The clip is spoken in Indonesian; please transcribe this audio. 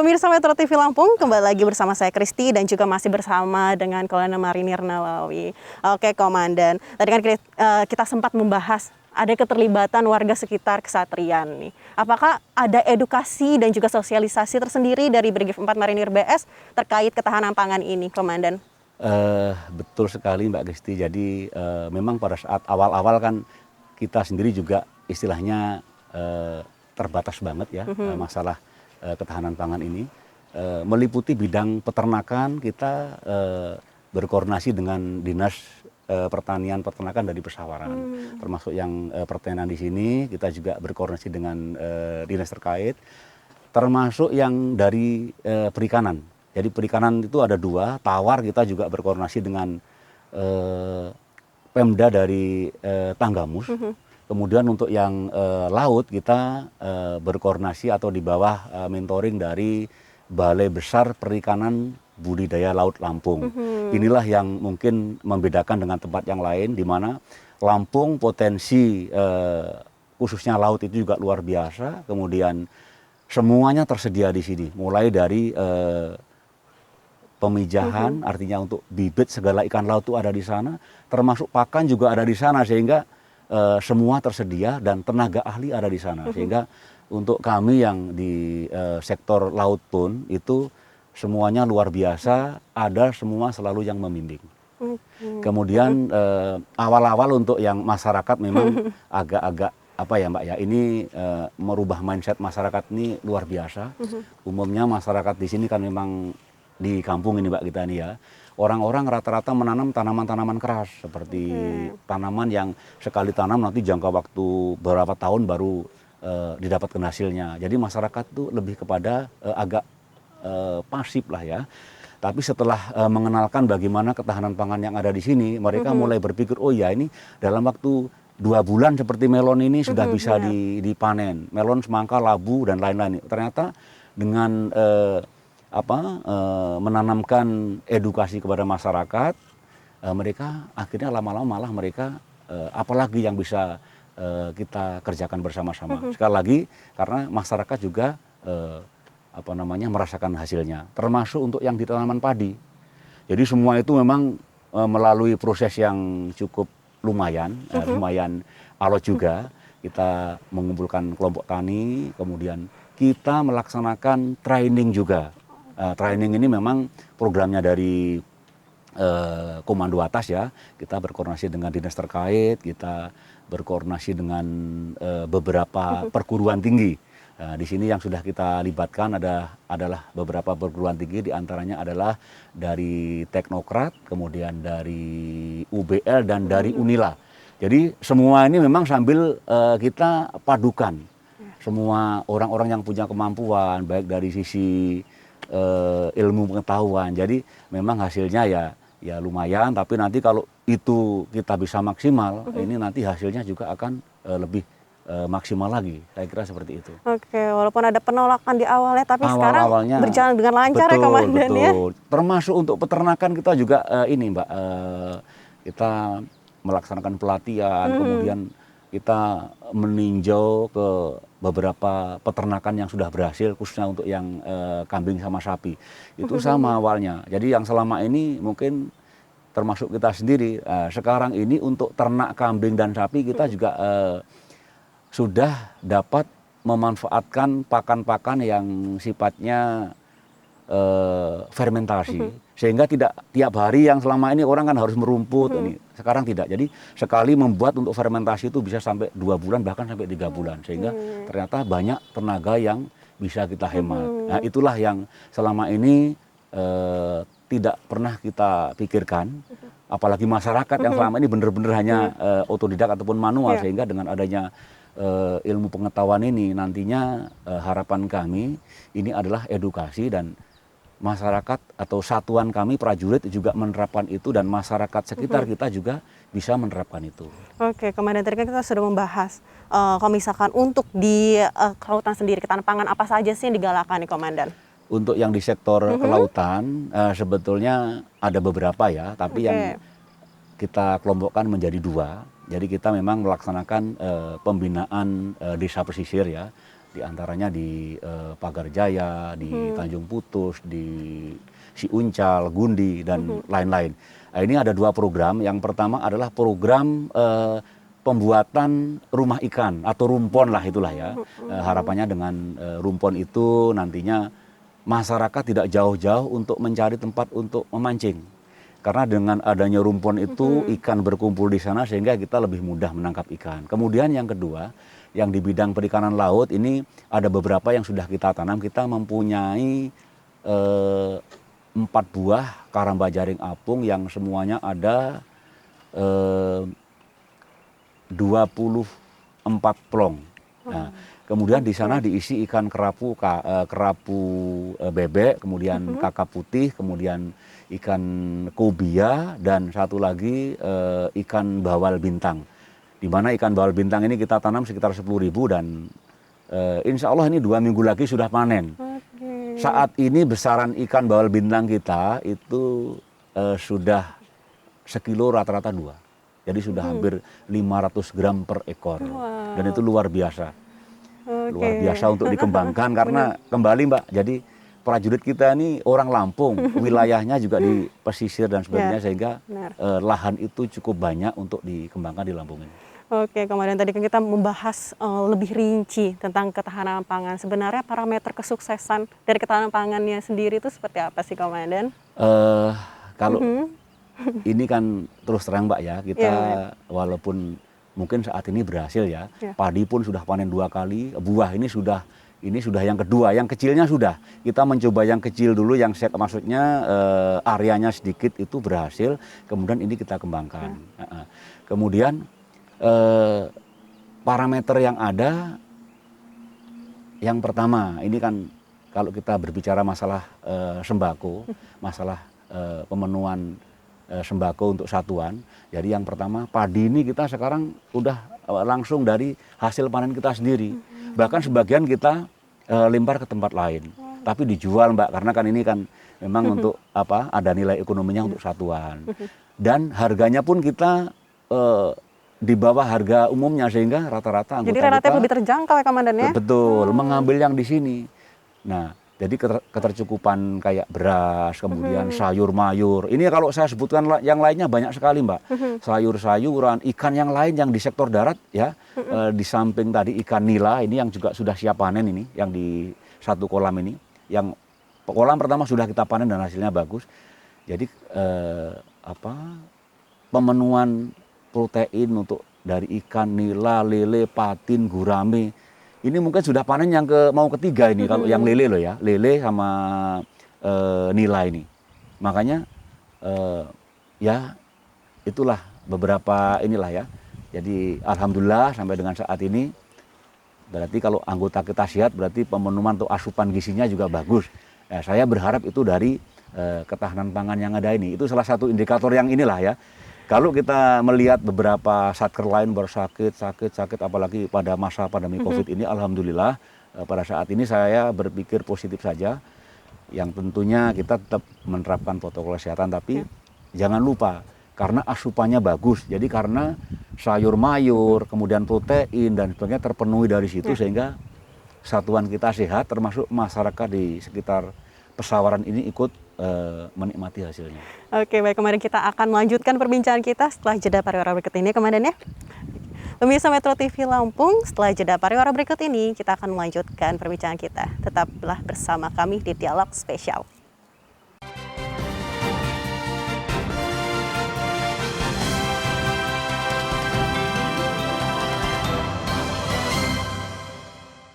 Pemirsa Metro TV Lampung, kembali lagi bersama saya Kristi dan juga masih bersama dengan Kolonel Marinir Nawawi. Oke, Komandan. Tadi kan kita sempat membahas ada keterlibatan warga sekitar Kesatrian nih. Apakah ada edukasi dan juga sosialisasi tersendiri dari Brigif 4 Marinir BS terkait ketahanan pangan ini, Komandan? Betul sekali Mbak Kristi. Jadi memang pada saat awal-awal kan kita sendiri juga istilahnya terbatas banget ya masalah ketahanan pangan ini. Meliputi bidang peternakan, kita berkoordinasi dengan Dinas Pertanian Peternakan dari Pesawaran, termasuk yang pertanian di sini. Kita juga berkoordinasi dengan dinas terkait, termasuk yang dari perikanan. Jadi perikanan itu ada dua, tawar kita juga berkoordinasi dengan Pemda dari Tanggamus. Kemudian untuk yang laut kita berkoordinasi atau di bawah mentoring dari Balai Besar Perikanan Budidaya Laut Lampung. Inilah yang mungkin membedakan dengan tempat yang lain, di mana Lampung potensi khususnya laut itu juga luar biasa. Kemudian semuanya tersedia di sini, mulai dari pemijahan, artinya untuk bibit segala ikan laut itu ada di sana, termasuk pakan juga ada di sana, sehingga semua tersedia dan tenaga ahli ada di sana. Sehingga untuk kami yang di sektor laut pun itu semuanya luar biasa, ada semua selalu yang membimbing. Kemudian awal-awal untuk yang masyarakat memang agak-agak apa ya Mbak ya, ini merubah mindset masyarakat ini luar biasa. Umumnya masyarakat di sini kan memang di kampung ini Mbak kita ini ya, orang-orang rata-rata menanam tanaman-tanaman keras seperti tanaman yang sekali tanam nanti jangka waktu beberapa tahun baru didapatkan hasilnya. Jadi masyarakat tuh lebih kepada agak pasif lah ya. Tapi setelah mengenalkan bagaimana ketahanan pangan yang ada di sini, mereka mulai berpikir, oh ya ini dalam waktu 2 bulan seperti melon ini sudah bisa dipanen. Melon, semangka, labu dan lain-lain. Ternyata dengan menanamkan edukasi kepada masyarakat, mereka akhirnya lama-lama malah mereka apalagi yang bisa kita kerjakan bersama-sama. Sekali lagi karena masyarakat juga merasakan hasilnya, termasuk untuk yang di tanaman padi. Jadi semua itu memang melalui proses yang cukup lumayan alot juga. Kita mengumpulkan kelompok tani, kemudian kita melaksanakan training juga. Training ini memang programnya dari komando atas ya. Kita berkoordinasi dengan dinas terkait, kita berkoordinasi dengan beberapa perguruan tinggi. Di sini yang sudah kita libatkan adalah beberapa perguruan tinggi, diantaranya adalah dari Teknokrat, kemudian dari UBL dan dari Unila. Jadi semua ini memang sambil kita padukan semua orang-orang yang punya kemampuan, baik dari sisi ilmu pengetahuan. Jadi memang hasilnya ya lumayan, tapi nanti kalau itu kita bisa maksimal, ini nanti hasilnya juga akan lebih maksimal lagi. Saya kira seperti itu. Oke, walaupun ada penolakan di awalnya, tapi sekarang berjalan dengan lancar ya Komandan ya. Termasuk untuk peternakan kita juga ini Mbak, kita melaksanakan pelatihan, kemudian kita meninjau ke beberapa peternakan yang sudah berhasil, khususnya untuk yang kambing sama sapi. Itu sama awalnya. Jadi yang selama ini mungkin termasuk kita sendiri, sekarang ini untuk ternak kambing dan sapi kita juga sudah dapat memanfaatkan pakan-pakan yang sifatnya fermentasi, sehingga tidak tiap hari yang selama ini orang kan harus merumput, ini sekarang tidak. Jadi sekali membuat untuk fermentasi itu bisa sampai 2 bulan bahkan sampai 3 bulan, sehingga ternyata banyak tenaga yang bisa kita hemat. Nah itulah yang selama ini tidak pernah kita pikirkan, apalagi masyarakat yang selama ini benar-benar hanya otodidak ataupun manual, sehingga dengan adanya ilmu pengetahuan ini nantinya harapan kami ini adalah edukasi dan masyarakat atau satuan kami prajurit juga menerapkan itu, dan masyarakat sekitar kita juga bisa menerapkan itu. Oke, Komandan, tadi kan kita sudah membahas kalau misalkan untuk di kelautan sendiri, ketahanan pangan apa saja sih yang digalakan nih Komandan? Untuk yang di sektor kelautan sebetulnya ada beberapa ya, tapi yang kita kelompokkan menjadi 2. Jadi kita memang melaksanakan pembinaan desa pesisir ya. di antaranya di Pagar Jaya, di Tanjung Putus, di Siuncal, Gundi, dan lain-lain. Nah, ini ada 2 program. Yang pertama adalah program pembuatan rumah ikan atau rumpon lah itulah ya. Harapannya dengan rumpon itu nantinya masyarakat tidak jauh-jauh untuk mencari tempat untuk memancing. Karena dengan adanya rumpon itu ikan berkumpul di sana sehingga kita lebih mudah menangkap ikan. Kemudian yang kedua, yang di bidang perikanan laut ini ada beberapa yang sudah kita tanam. Kita mempunyai 4 buah karamba jaring apung yang semuanya ada 24 plong. Nah, kemudian di sana diisi ikan kerapu, bebek, kemudian kakap putih, kemudian ikan kobia, dan satu lagi ikan bawal bintang. Di mana ikan bawal bintang ini kita tanam sekitar 10.000 dan insya Allah ini 2 minggu lagi sudah panen. Saat ini besaran ikan bawal bintang kita itu sudah sekilo rata-rata 2. Jadi sudah hampir 500 gram per ekor. Dan itu luar biasa. Luar biasa untuk dikembangkan karena kembali Mbak, jadi prajurit kita ini orang Lampung, wilayahnya juga di pesisir dan sebagainya, sehingga lahan itu cukup banyak untuk dikembangkan di Lampung ini. Oke, Komandan, tadi kan kita membahas lebih rinci tentang ketahanan pangan. Sebenarnya parameter kesuksesan dari ketahanan pangannya sendiri itu seperti apa sih, Komandan? Kalau ini kan terus terang Mbak ya, kita walaupun mungkin saat ini berhasil ya, padi pun sudah panen 2 kali, buah ini sudah yang kedua, yang kecilnya sudah. Kita mencoba yang kecil dulu, yang maksudnya areanya sedikit itu berhasil, kemudian ini kita kembangkan. Kemudian parameter yang ada, yang pertama ini kan kalau kita berbicara masalah sembako, masalah pemenuhan sembako untuk satuan. Jadi yang pertama, padi ini kita sekarang udah langsung dari hasil panen kita sendiri. Bahkan sebagian kita lempar ke tempat lain. Tapi dijual Mbak, karena kan ini kan memang untuk ada nilai ekonominya untuk satuan. Dan harganya pun kita di bawah harga umumnya, sehingga rata-rata anggota jadi relatif lebih terjangkau ya, Komandan ya? Betul, mengambil yang di sini. Nah, jadi ketercukupan kayak beras, kemudian sayur-mayur. Ini kalau saya sebutkan yang lainnya banyak sekali Mbak. Sayur-sayuran, ikan yang lain yang di sektor darat ya. Di samping tadi ikan nila, ini yang juga sudah siap panen ini, yang di 1 kolam ini. Yang kolam pertama sudah kita panen dan hasilnya bagus. Jadi pemenuhan protein untuk dari ikan nila, lele, patin, gurame. Ini mungkin sudah panen yang mau ketiga ini, kalau yang lele loh ya, lele sama nila ini. Makanya ya itulah beberapa inilah ya. Jadi alhamdulillah sampai dengan saat ini, berarti kalau anggota kita sehat berarti pemenuhan atau asupan gizinya juga bagus. Saya berharap itu dari ketahanan pangan yang ada ini. Itu salah satu indikator yang inilah ya. Kalau kita melihat beberapa satker lain bersakit, apalagi pada masa pandemi COVID ini, alhamdulillah pada saat ini saya berpikir positif saja. Yang tentunya kita tetap menerapkan protokol kesehatan, tapi jangan lupa karena asupannya bagus. Jadi karena sayur-mayur, kemudian protein dan sebagainya terpenuhi dari situ, sehingga satuan kita sehat, termasuk masyarakat di sekitar pesawaran ini ikut menikmati hasilnya. Oke, baik, kemarin kita akan melanjutkan perbincangan kita setelah jeda pariwara berikut ini, Komandan ya. Pemirsa Metro TV Lampung, setelah jeda pariwara berikut ini kita akan melanjutkan perbincangan kita. Tetaplah bersama kami di Dialog Spesial.